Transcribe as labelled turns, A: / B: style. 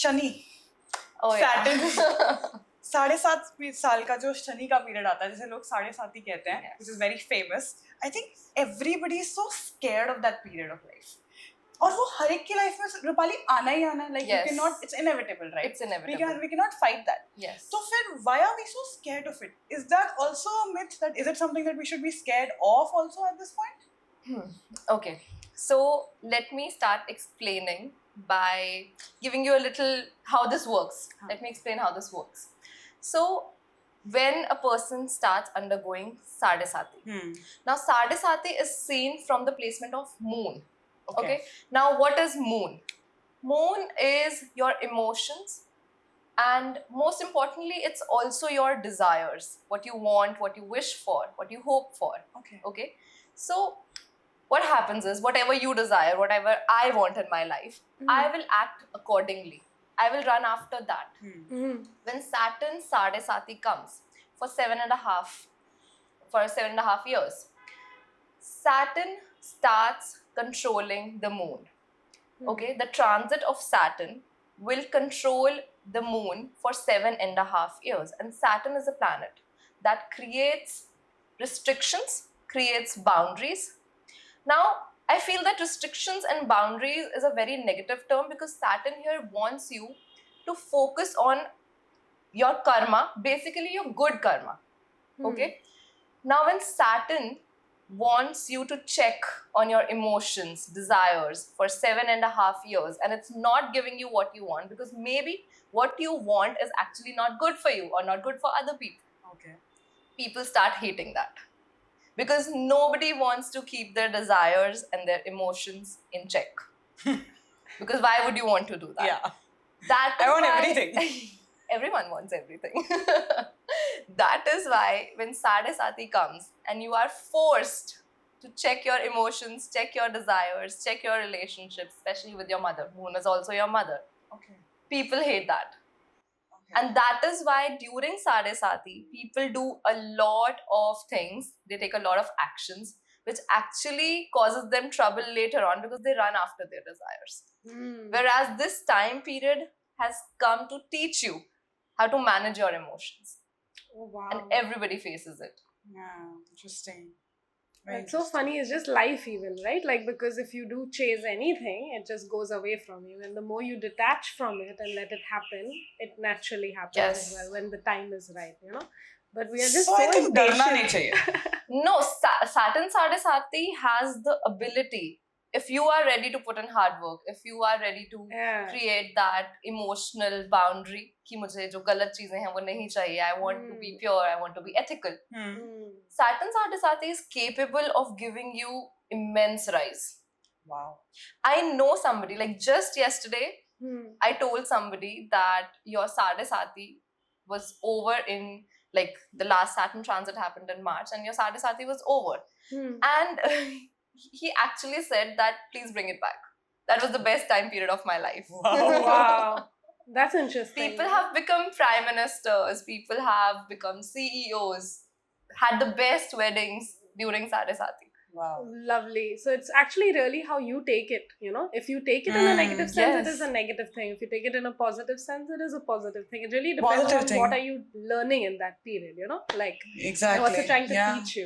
A: Shani,
B: Oh yeah.
A: Saturn, 7.5 साल का जो शनि का पीरियड आता है, जिसे लोग 7.5 ही कहते हैं,
B: Yes.
A: which is very famous. I think everybody is so scared of that period of life. और वो हर एक की लाइफ में रूपाली आना ही आना, like you
B: Yes.
A: cannot, it's inevitable, right?
B: It's inevitable.
A: We cannot fight that.
B: Yes.
A: So फिर why are we so scared of it? Is that also a myth? That is it something that we should be scared of also at this point?
B: Okay, so let me start explaining by giving you a little how this works. Let me explain how this works. So, when a person starts undergoing Sadesati, now Sadesati is seen from the placement of moon. Okay. Now, what is moon? Moon is your emotions, and most importantly, it's also your desires, what you want, what you wish for, what you hope for. Okay. So, what happens is, whatever you desire, whatever I want in my life, I will act accordingly. I will run after that. When Saturn Sadesati comes for 7.5 years, Saturn starts controlling the moon. Okay, the transit of Saturn will control the moon for 7.5 years, and Saturn is a planet that creates restrictions, creates boundaries. Now, I feel that restrictions and boundaries is a very negative term because Saturn here wants you to focus on your karma, basically your good karma. Okay? Now, when Saturn wants you to check on your emotions, desires for 7.5 years, and it's not giving you what you want because maybe what you want is actually not good for you or not good for other people. People start hating that. Because nobody wants to keep their desires and their emotions in check. Because why would you want to do that?
A: Yeah.
B: I
A: want everything.
B: Everyone wants everything. That is why when Sadesati comes and you are forced to check your emotions, check your desires, check your relationships, especially with your mother. Moon is also your mother. People hate that. And that is why during Sadesati, people do a lot of things. They take a lot of actions, which actually causes them trouble later on because they run after their desires. Whereas this time period has come to teach you how to manage your emotions.
C: Oh, wow.
B: And everybody faces it.
A: Yeah, interesting.
C: It's so funny, it's just life even, right? Like, because if you do chase anything, it just goes away from you. And the more you detach from it and let it happen, it naturally happens as well when the time is right, you know? But we are just so
A: I think darna nahi
C: impatient.
A: chahiye.
B: No, Saturn Sadesati has the ability. If you are ready to put in hard work, if you are ready to create that emotional boundary, कि मुझे जो गलत चीजें हैं वो नहीं चाहिए, I want to be pure, I want to be ethical. Saturn Sadesati is capable of giving you immense rise.
A: Wow.
B: I know somebody, like just yesterday, I told somebody that your Sadesati was over in, like the last Saturn transit happened in March and your Sadesati was over. And he actually said that please bring it back. That was the best time period of my life.
C: Wow. That's interesting.
B: People have become prime ministers, people have become CEOs, had the best weddings during Sadesati.
A: Wow.
C: Lovely. So it's actually really how you take it, you know. If you take it in a negative sense, it is a negative thing. If you take it in a positive sense, it is a positive thing. It really depends on what are you learning in that period, you know. Like, what's it trying to teach you.